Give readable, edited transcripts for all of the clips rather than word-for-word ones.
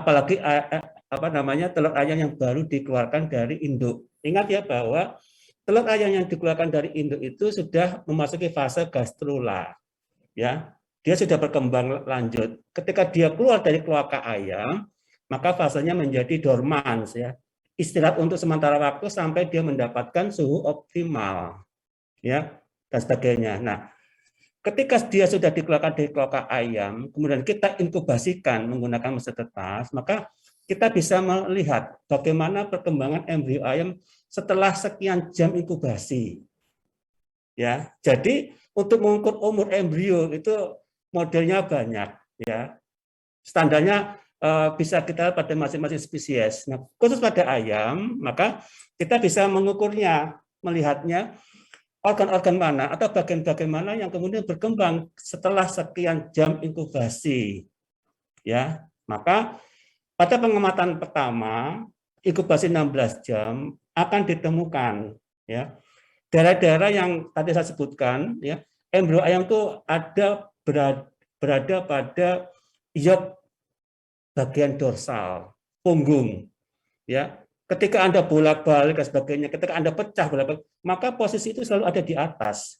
apalagi telur ayam yang baru dikeluarkan dari induk. Ingat ya bahwa telur ayam yang dikeluarkan dari induk itu sudah memasuki fase gastrula, ya. Dia sudah berkembang lanjut. Ketika dia keluar dari kloaka ayam, maka fasenya menjadi dormans, ya. Istirahat untuk sementara waktu sampai dia mendapatkan suhu optimal, ya, dan sebagainya. Nah, ketika dia sudah dikeluarkan dari kloaka ayam, kemudian kita inkubasikan menggunakan mesin tetas, maka kita bisa melihat bagaimana perkembangan embrio ayam setelah sekian jam inkubasi. Ya, jadi untuk mengukur umur embrio itu modelnya banyak, ya. Standarnya bisa kita pada masing-masing spesies. Nah, khusus pada ayam, maka kita bisa mengukurnya, melihatnya organ-organ mana atau bagian-bagian mana yang kemudian berkembang setelah sekian jam inkubasi. Ya, maka pada pengamatan pertama, inkubasi 16 jam akan ditemukan, ya, daerah-daerah yang tadi saya sebutkan, ya, embrio ayam itu ada berada pada iop bagian dorsal, punggung, ya. Ketika Anda bolak-balik dan sebagainya, ketika Anda pecah bolak-balik, maka posisi itu selalu ada di atas.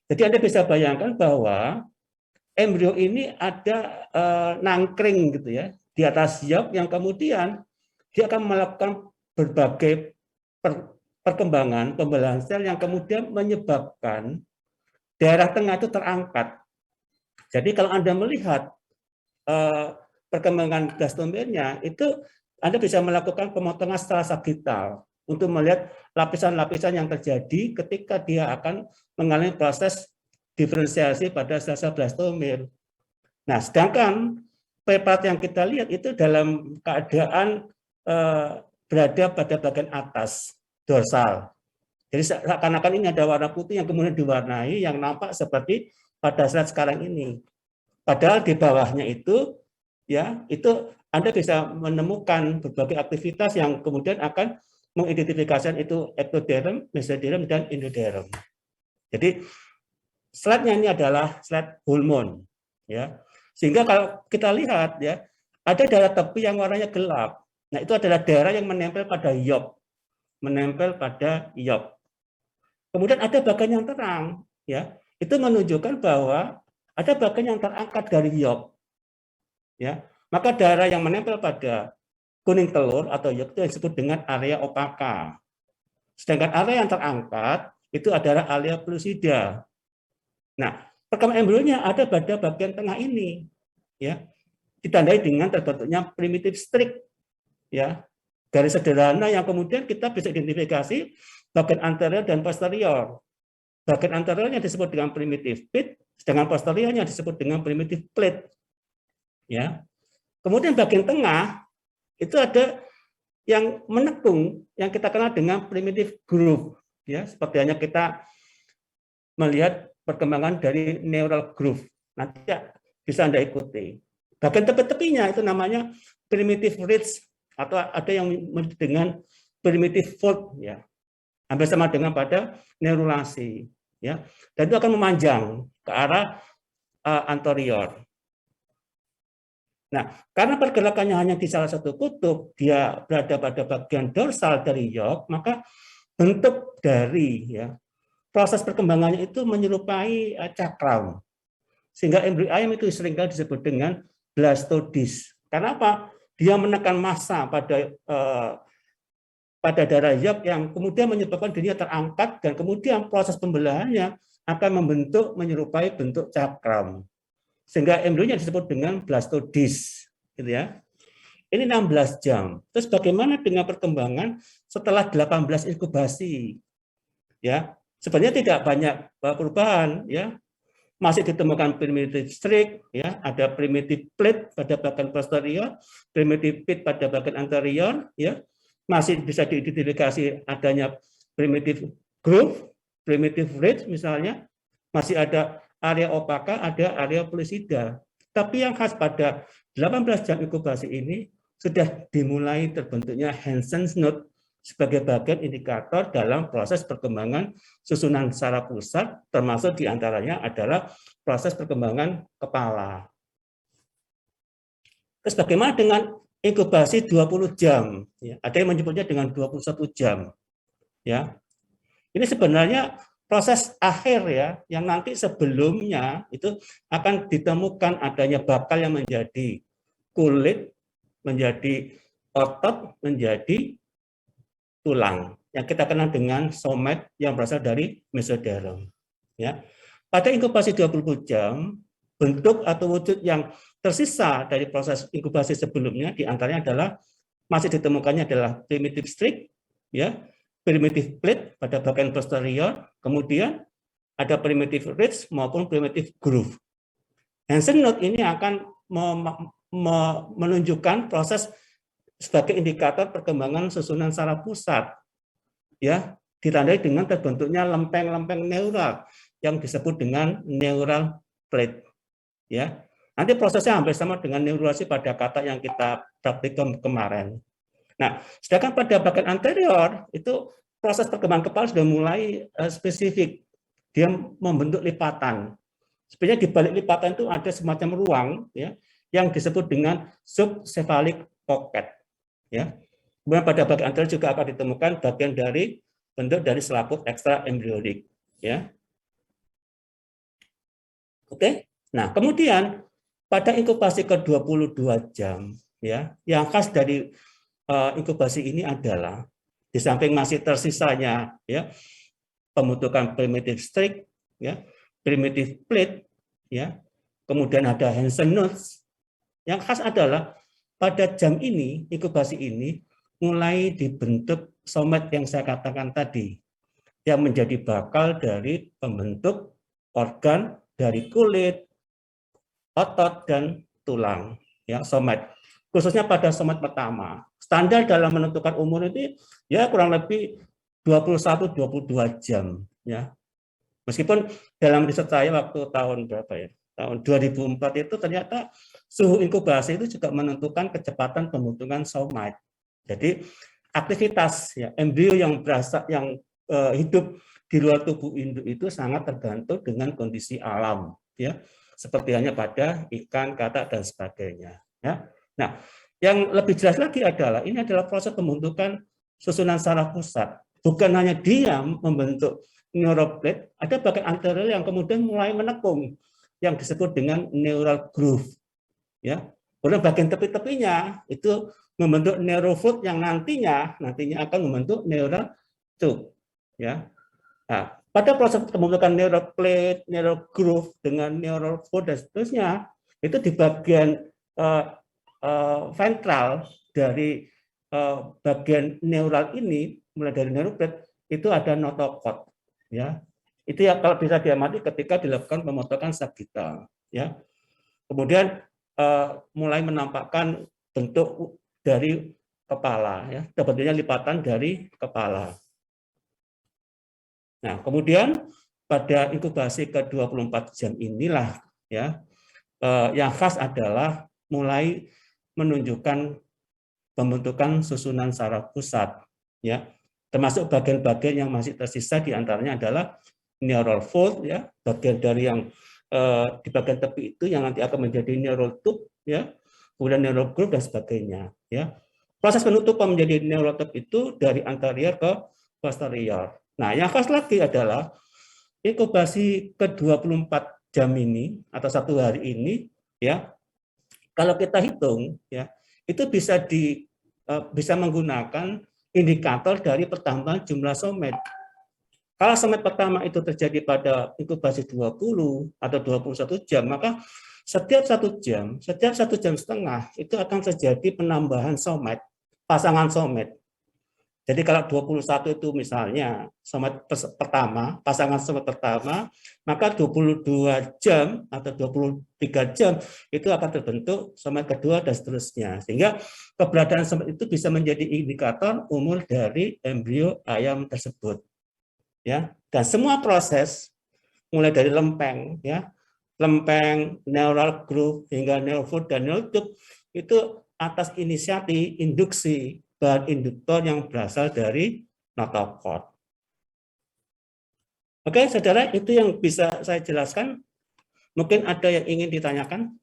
Jadi Anda bisa bayangkan bahwa embrio ini ada nangkring gitu ya di atas iop yang kemudian dia akan melakukan berbagai perkembangan pembelahan sel yang kemudian menyebabkan daerah tengah itu terangkat. Jadi kalau Anda melihat perkembangan blastomernya itu Anda bisa melakukan pemotongan secara sagital untuk melihat lapisan-lapisan yang terjadi ketika dia akan mengalami proses diferensiasi pada sel-sel blastomer. Nah, sedangkan preparat yang kita lihat itu dalam keadaan berada pada bagian atas dorsal. Jadi seakan-akan ini ada warna putih yang kemudian diwarnai yang nampak seperti pada slide sekarang ini. Padahal di bawahnya itu, ya, itu Anda bisa menemukan berbagai aktivitas yang kemudian akan mengidentifikasikan itu ektoderm, mesoderm, dan endoderm. Jadi slide-nya ini adalah slide whole moon, ya. Sehingga kalau kita lihat, ya, ada daerah tepi yang warnanya gelap. Nah, itu adalah daerah yang menempel pada iop, Kemudian ada bagian yang terang, ya. Itu menunjukkan bahwa ada bagian yang terangkat dari iop, ya. Maka daerah yang menempel pada kuning telur atau iop itu disebut dengan area opaka. Sedangkan area yang terangkat itu adalah area pellucida. Nah, perkembangan embrionya ada pada bagian tengah ini, ya, ditandai dengan terbentuknya primitive streak, ya, garis sederhana yang kemudian kita bisa identifikasi bagian anterior dan posterior. Bagian anteriornya disebut dengan primitive pit, sedangkan posteriornya disebut dengan primitive plate, ya. Kemudian bagian tengah itu ada yang menekung yang kita kenal dengan primitive groove, ya, seperti hanya kita melihat perkembangan dari neural groove. Nanti ya, bisa Anda ikuti. Bagian tepi-tepinya itu namanya primitive ridge atau ada yang dengan primitive fold, ya. Hampir sama dengan pada neurulasi, ya. Dan itu akan memanjang ke arah anterior. Nah, karena pergerakannya hanya di salah satu kutub, dia berada pada bagian dorsal dari iop, maka bentuk dari, ya, proses perkembangannya itu menyerupai cakram. Sehingga embrio ayam itu seringkali disebut dengan blastodis. Karena apa? Dia menekan massa pada daerah iop yang kemudian menyebabkan dirinya terangkat dan kemudian proses pembelahannya akan membentuk menyerupai bentuk cakram. Sehingga embrionya disebut dengan blastodis, gitu ya. Ini 16 jam. Terus bagaimana dengan perkembangan setelah 18 inkubasi? Ya, sebenarnya tidak banyak perubahan, ya. Masih ditemukan primitive streak, ya, ada primitive plate pada bagian posterior, primitive pit pada bagian anterior, ya. Masih bisa diidentifikasi adanya primitive groove, primitive ridge misalnya, masih ada area opaka, ada area pellucida. Tapi yang khas pada 18 jam inkubasi ini sudah dimulai terbentuknya Hansen's node sebagai bagian indikator dalam proses perkembangan susunan saraf pusat, termasuk diantaranya adalah proses perkembangan kepala. Terus bagaimana dengan inkubasi 20 jam. Ya. Ada yang menyebutnya dengan 21 jam. Ya. Ini sebenarnya proses akhir ya, yang nanti sebelumnya itu akan ditemukan adanya bakal yang menjadi kulit, menjadi otot, menjadi tulang yang kita kenal dengan somet yang berasal dari mesoderm. Ya. Pada inkubasi 20 jam, bentuk atau wujud yang tersisa dari proses inkubasi sebelumnya diantaranya adalah masih ditemukannya adalah primitive streak, ya, primitive plate pada bagian posterior, kemudian ada primitive ridge maupun primitive groove. Hansen note ini akan menunjukkan proses sebagai indikator perkembangan susunan saraf pusat, ya, ditandai dengan terbentuknya lempeng-lempeng neural yang disebut dengan neural plate, ya. Nanti prosesnya hampir sama dengan neurulasi pada kata yang kita praktikum kemarin. Nah, sedangkan pada bagian anterior itu proses perkembangan kepala sudah mulai spesifik, dia membentuk lipatan. Sebenarnya di balik lipatan itu ada semacam ruang, ya, yang disebut dengan subcephalic pocket, ya. Kemudian pada bagian anterior juga akan ditemukan bagian dari bentuk dari selaput ekstra embryonik, ya. Oke. Nah, kemudian pada inkubasi ke 22 jam, ya, yang khas dari inkubasi ini adalah di samping masih tersisanya ya pembentukan primitive streak, ya, primitive plate, ya, kemudian ada Hansen nodes. Yang khas adalah pada jam ini, inkubasi ini mulai dibentuk somet yang saya katakan tadi, yang menjadi bakal dari pembentuk organ dari kulit, otot, dan tulang, ya, somet. Khususnya pada somet pertama. Standar dalam menentukan umur itu ya kurang lebih 21-22 jam, ya. Meskipun dalam riset saya waktu tahun berapa ya? Tahun 2004 itu ternyata suhu inkubasi itu juga menentukan kecepatan pembentukan somet. Jadi aktivitas ya embrio yang hidup di luar tubuh induk itu sangat tergantung dengan kondisi alam, ya. Seperti hanya pada ikan, katak, dan sebagainya, ya. Nah, yang lebih jelas lagi adalah ini adalah proses pembentukan susunan saraf pusat. Bukan hanya dia membentuk neural plate, ada bagian anterior yang kemudian mulai menekung yang disebut dengan neural groove, ya. Kemudian bagian tepi-tepinya itu membentuk neural foot yang nantinya akan membentuk neural tube, ya. Nah, pada proses pembentukan neural plate, neural groove dengan neural foot dan seterusnya itu di bagian ventral dari bagian neural ini, mulai dari neural plate itu ada notokot, ya. Itu ya kalau bisa diamati ketika dilakukan pemotongan sagittal, ya. Kemudian mulai menampakkan bentuk dari kepala, ya, bentuknya lipatan dari kepala. Nah, kemudian pada inkubasi ke 24 jam inilah, ya, yang khas adalah mulai menunjukkan pembentukan susunan saraf pusat, ya, termasuk bagian-bagian yang masih tersisa diantaranya adalah neural fold, ya, bagian dari yang di bagian tepi itu yang nanti akan menjadi neural tube, ya, kemudian neural groove dan sebagainya, ya. Proses penutupan menjadi neural tube itu dari anterior ke posterior. Nah, yang khas lagi adalah inkubasi ke 24 jam ini atau 1 hari ini, ya. Kalau kita hitung, ya, itu bisa menggunakan indikator dari pertambahan jumlah somet. Kalau somet pertama itu terjadi pada inkubasi 20 atau 21 jam, maka setiap 1 jam, setiap 1,5 jam itu akan terjadi penambahan somet, pasangan somet. Jadi kalau 21 itu misalnya somet pertama, pasangan somet pertama, maka 22 jam atau 23 jam itu akan terbentuk somet kedua dan seterusnya. Sehingga keberadaan somet itu bisa menjadi indikator umur dari embrio ayam tersebut. Ya, dan semua proses mulai dari lempeng, ya, lempeng, neural groove hingga neural foot dan neural tube itu atas inisiatif induksi bahan induktor yang berasal dari notokot. Oke, saudara, itu yang bisa saya jelaskan. Mungkin ada yang ingin ditanyakan?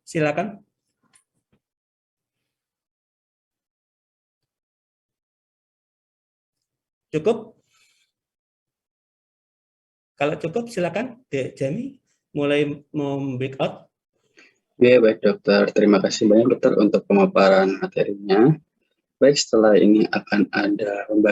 Silakan. Cukup? Kalau cukup silakan Dek Jami mulai membreak out. Ya, baik dokter. Terima kasih banyak dokter untuk pemaparan materinya. Baik, setelah ini akan ada pembahasan